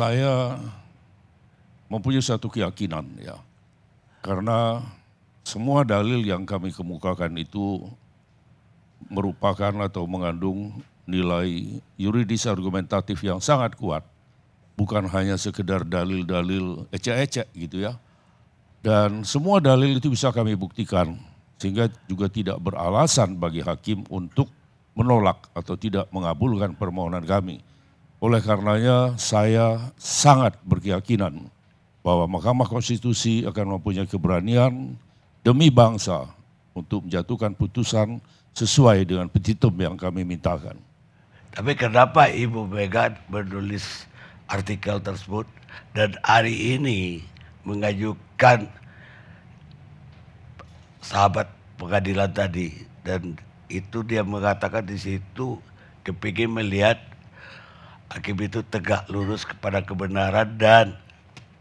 Saya mempunyai satu keyakinan ya, karena semua dalil yang kami kemukakan itu merupakan atau mengandung nilai yuridis argumentatif yang sangat kuat, bukan hanya sekedar dalil-dalil ecek-ecek gitu ya. Dan semua dalil itu bisa kami buktikan, sehingga juga tidak beralasan bagi hakim untuk menolak atau tidak mengabulkan permohonan kami. Oleh karenanya saya sangat berkeyakinan bahwa Mahkamah Konstitusi akan mempunyai keberanian demi bangsa untuk menjatuhkan putusan sesuai dengan petitum yang kami mintakan. Tapi kenapa Ibu Mega menulis artikel tersebut dan hari ini mengajukan sahabat pengadilan tadi, dan itu dia mengatakan di situ kepingin melihat hakim itu tegak lurus kepada kebenaran dan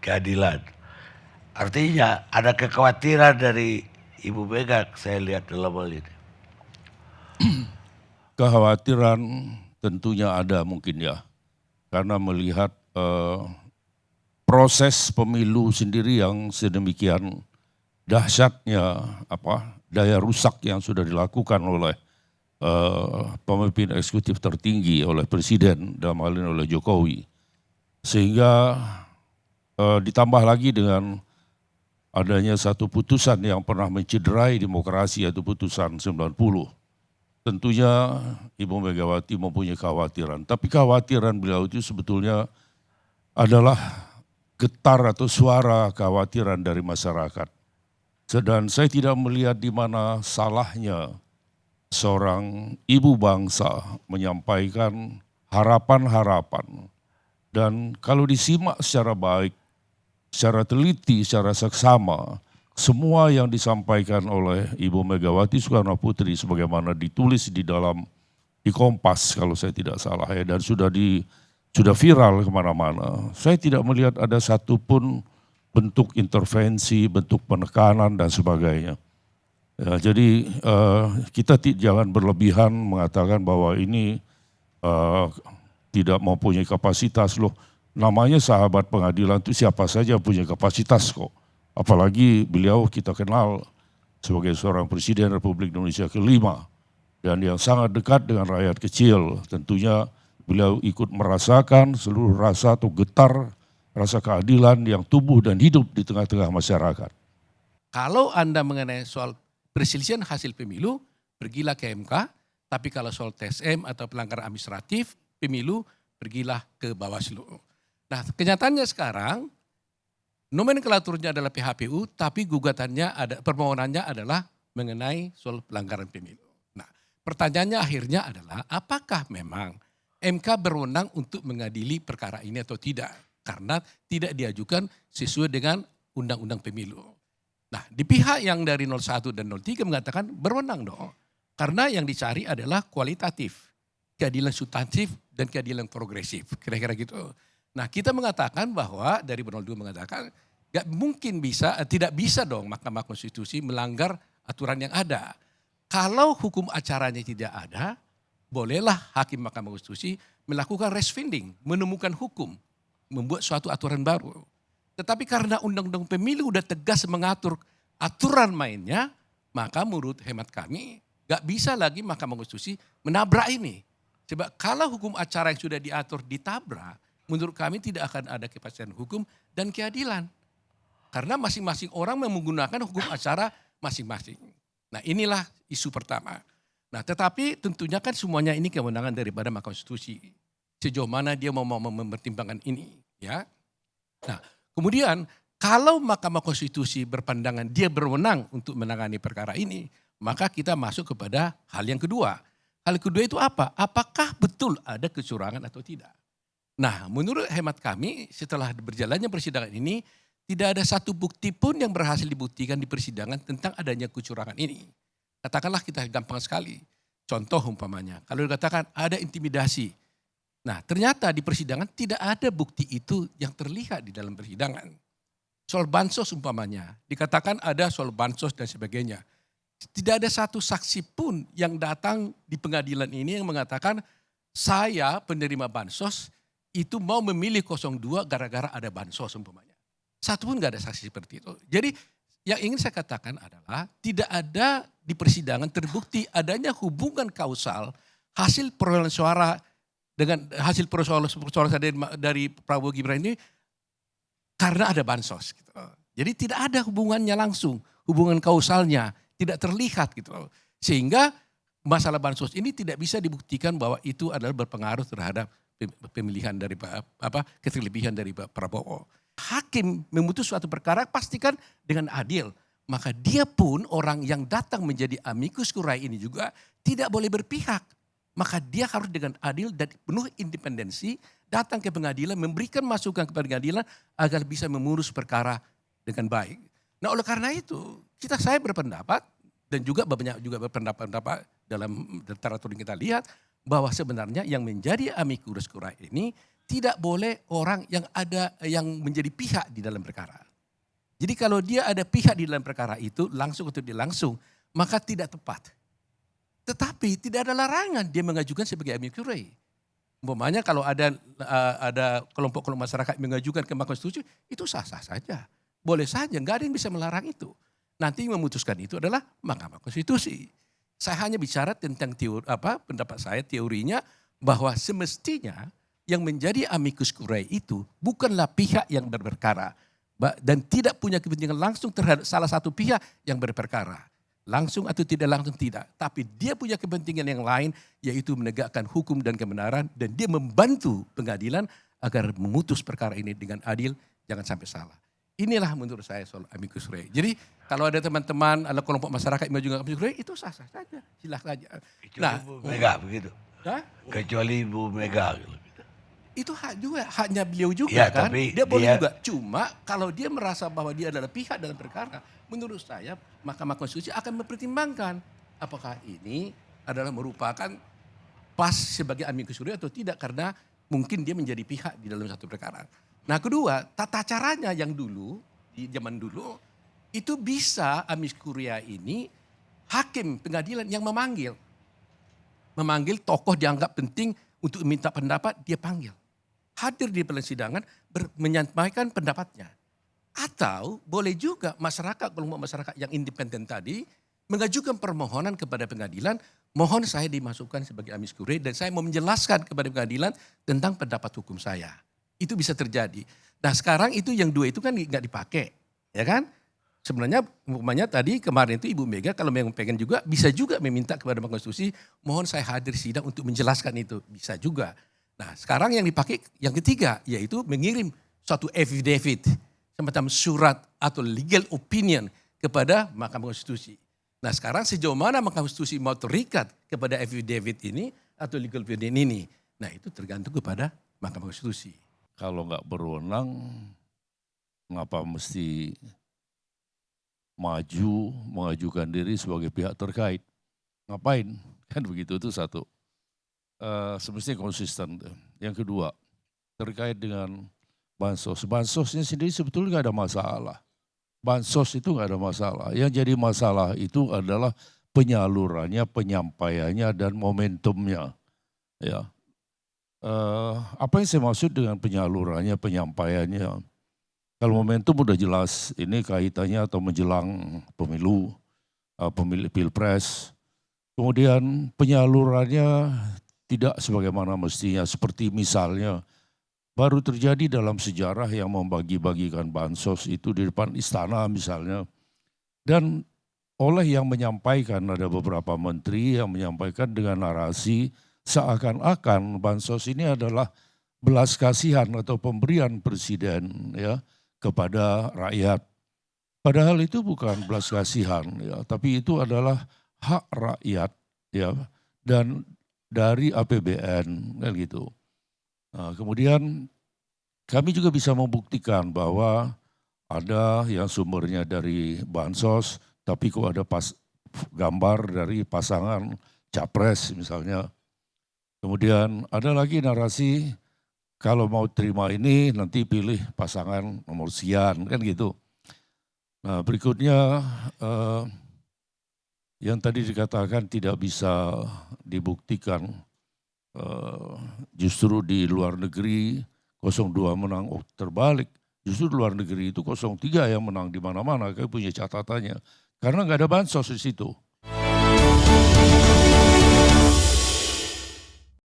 keadilan. Artinya ada kekhawatiran dari Ibu Mega saya lihat dalam hal ini. Kekhawatiran tentunya ada mungkin ya, karena melihat proses pemilu sendiri yang sedemikian dahsyatnya, daya rusak yang sudah dilakukan oleh pemimpin eksekutif tertinggi, oleh Presiden dalam hal ini oleh Jokowi. Sehingga ditambah lagi dengan adanya satu putusan yang pernah mencederai demokrasi, yaitu putusan 90. Tentunya Ibu Megawati mempunyai kekhawatiran, tapi kekhawatiran beliau itu sebetulnya adalah getar atau suara kekhawatiran dari masyarakat. Dan saya tidak melihat di mana salahnya seorang ibu bangsa menyampaikan harapan-harapan. Dan kalau disimak secara baik, secara teliti, secara seksama, semua yang disampaikan oleh Ibu Megawati Soekarno Putri sebagaimana ditulis di Kompas kalau saya tidak salah ya, dan sudah viral kemana-mana. Saya tidak melihat ada satupun bentuk intervensi, bentuk penekanan dan sebagainya. Ya, jadi kita jangan berlebihan mengatakan bahwa ini tidak mempunyai kapasitas loh. Namanya sahabat pengadilan itu siapa saja punya kapasitas kok. Apalagi beliau kita kenal sebagai seorang Presiden Republik Indonesia ke-5 dan yang sangat dekat dengan rakyat kecil. Tentunya beliau ikut merasakan seluruh rasa atau getar rasa keadilan yang tumbuh dan hidup di tengah-tengah masyarakat. Kalau Anda mengenai soal perselisihan hasil pemilu, pergilah ke MK. Tapi kalau soal TSM atau pelanggaran administratif pemilu, pergilah ke Bawaslu. Nah, kenyataannya sekarang nomenklaturnya adalah PHPU, tapi permohonannya adalah mengenai soal pelanggaran pemilu. Nah, pertanyaannya akhirnya adalah apakah memang MK berwenang untuk mengadili perkara ini atau tidak? Karena tidak diajukan sesuai dengan undang-undang pemilu. Nah, di pihak yang dari 01 dan 03 mengatakan berwenang dong. Karena yang dicari adalah kualitatif, keadilan substantif dan keadilan progresif, kira-kira gitu. Nah, kita mengatakan bahwa dari 02 mengatakan tidak bisa dong Mahkamah Konstitusi melanggar aturan yang ada. Kalau hukum acaranya tidak ada, bolehlah hakim Mahkamah Konstitusi melakukan rescinding, menemukan hukum, membuat suatu aturan baru. Tetapi karena undang-undang pemilu udah tegas mengatur aturan mainnya, maka menurut hemat kami gak bisa lagi Mahkamah Konstitusi menabrak ini. Sebab kalau hukum acara yang sudah diatur ditabrak, menurut kami tidak akan ada kepastian hukum dan keadilan. Karena masing-masing orang menggunakan hukum acara masing-masing. Nah, inilah isu pertama. Nah, tetapi tentunya kan semuanya ini kewenangan daripada Mahkamah Konstitusi. Sejauh mana dia mau mempertimbangkan ini, ya. Nah, kemudian kalau Mahkamah Konstitusi berpandangan dia berwenang untuk menangani perkara ini, maka kita masuk kepada hal yang kedua. Hal kedua itu apa? Apakah betul ada kecurangan atau tidak? Nah, menurut hemat kami setelah berjalannya persidangan ini, tidak ada satu bukti pun yang berhasil dibuktikan di persidangan tentang adanya kecurangan ini. Katakanlah kita gampang sekali. Contoh umpamanya, kalau dikatakan ada intimidasi. Nah, ternyata di persidangan tidak ada bukti itu yang terlihat di dalam persidangan. Soal bansos umpamanya, dikatakan ada soal bansos dan sebagainya. Tidak ada satu saksi pun yang datang di pengadilan ini yang mengatakan saya penerima bansos itu mau memilih 02 gara-gara ada bansos umpamanya. Satu pun nggak ada saksi seperti itu. Jadi yang ingin saya katakan adalah tidak ada di persidangan terbukti adanya hubungan kausal hasil perolehan suara dengan hasil perolehan suara dari Prabowo Gibran ini karena ada bansos. Gitu. Jadi tidak ada hubungannya langsung, hubungan kausalnya tidak terlihat gitu. Sehingga masalah bansos ini tidak bisa dibuktikan bahwa itu adalah berpengaruh terhadap pemilihan dari keterlebihan dari Pak Prabowo. Hakim memutus suatu perkara pastikan dengan adil. Maka dia pun orang yang datang menjadi amicus curiae ini juga tidak boleh berpihak. Maka dia harus dengan adil dan penuh independensi datang ke pengadilan, memberikan masukan kepada pengadilan agar bisa mengurus perkara dengan baik. Nah oleh karena itu saya berpendapat dan juga banyak juga berpendapat dalam literatur yang kita lihat bahwa sebenarnya yang menjadi amicus curiae ini tidak boleh orang yang menjadi pihak di dalam perkara. Jadi kalau dia ada pihak di dalam perkara itu langsung atau tidak langsung maka tidak tepat. Tetapi tidak ada larangan dia mengajukan sebagai amicus curiae. Umpamanya kalau ada kelompok-kelompok masyarakat mengajukan ke Mahkamah Konstitusi itu sah-sah saja. Boleh saja, nggak ada yang bisa melarang itu. Nanti yang memutuskan itu adalah Mahkamah Konstitusi. Saya hanya bicara tentang pendapat saya teorinya bahwa semestinya yang menjadi amicus curiae itu bukanlah pihak yang berperkara dan tidak punya kepentingan langsung terhadap salah satu pihak yang berperkara. Langsung atau tidak langsung tidak. Tapi dia punya kepentingan yang lain yaitu menegakkan hukum dan kebenaran dan dia membantu pengadilan agar memutus perkara ini dengan adil, jangan sampai salah. Inilah menurut saya soal amicus curiae. Jadi kalau ada teman-teman, ada kelompok masyarakat yang mengajukan amicus curiae itu sah-sah saja, silakan saja. Kecuali Bu Mega begitu. Hah? Kecuali Bu Mega. Itu haknya beliau juga Ya, kan. tapi Dia boleh juga. Cuma kalau dia merasa bahwa dia adalah pihak dalam perkara, menurut saya Mahkamah Konstitusi akan mempertimbangkan apakah ini adalah merupakan pas sebagai amicus curiae atau tidak karena mungkin dia menjadi pihak di dalam satu perkara. Nah kedua, tata caranya yang dulu, di zaman dulu, itu bisa amicus curiae ini hakim pengadilan yang memanggil. Memanggil tokoh dianggap penting untuk meminta pendapat, dia panggil. Hadir di persidangan, menyampaikan pendapatnya. Atau boleh juga masyarakat, kelompok masyarakat yang independen tadi, mengajukan permohonan kepada pengadilan, mohon saya dimasukkan sebagai amicus curiae dan saya mau menjelaskan kepada pengadilan tentang pendapat hukum saya. Itu bisa terjadi. Nah sekarang itu yang dua itu kan nggak dipakai, ya kan? Sebenarnya umpamanya tadi kemarin itu Ibu Mega kalau memang pengen juga bisa juga meminta kepada Mahkamah Konstitusi, mohon saya hadir sidang untuk menjelaskan itu, bisa juga. Nah sekarang yang dipakai yang ketiga yaitu mengirim suatu affidavit, semacam surat atau legal opinion kepada Mahkamah Konstitusi. Nah sekarang sejauh mana Mahkamah Konstitusi mau terikat kepada affidavit ini atau legal opinion ini? Nah itu tergantung kepada Mahkamah Konstitusi. Kalau nggak berwenang, ngapa mesti mengajukan diri sebagai pihak terkait? Ngapain? Kan begitu, itu satu. Semestinya konsisten. Yang kedua, terkait dengan bansos. Bansosnya sendiri sebetulnya nggak ada masalah. Bansos itu nggak ada masalah. Yang jadi masalah itu adalah penyalurannya, penyampaiannya, dan momentumnya. Ya. Apa yang saya maksud dengan penyalurannya, penyampaiannya? Kalau momentum udah jelas, ini kaitannya atau menjelang pemilu, pilpres. Kemudian penyalurannya tidak sebagaimana mestinya, seperti misalnya baru terjadi dalam sejarah yang membagi-bagikan bansos itu di depan istana misalnya. Dan oleh yang menyampaikan, ada beberapa menteri yang menyampaikan dengan narasi seakan-akan bansos ini adalah belas kasihan atau pemberian presiden ya kepada rakyat. Padahal itu bukan belas kasihan ya, tapi itu adalah hak rakyat ya dan dari APBN kan gitu. Nah, kemudian kami juga bisa membuktikan bahwa ada yang sumbernya dari bansos, tapi kok ada gambar dari pasangan capres misalnya. Kemudian ada lagi narasi kalau mau terima ini nanti pilih pasangan nomor sekian kan gitu. Nah berikutnya yang tadi dikatakan tidak bisa dibuktikan justru di luar negeri 02 menang. Oh, terbalik. Justru di luar negeri itu 03 yang menang di mana-mana. Kayak punya catatannya. Karena nggak ada bansos di situ.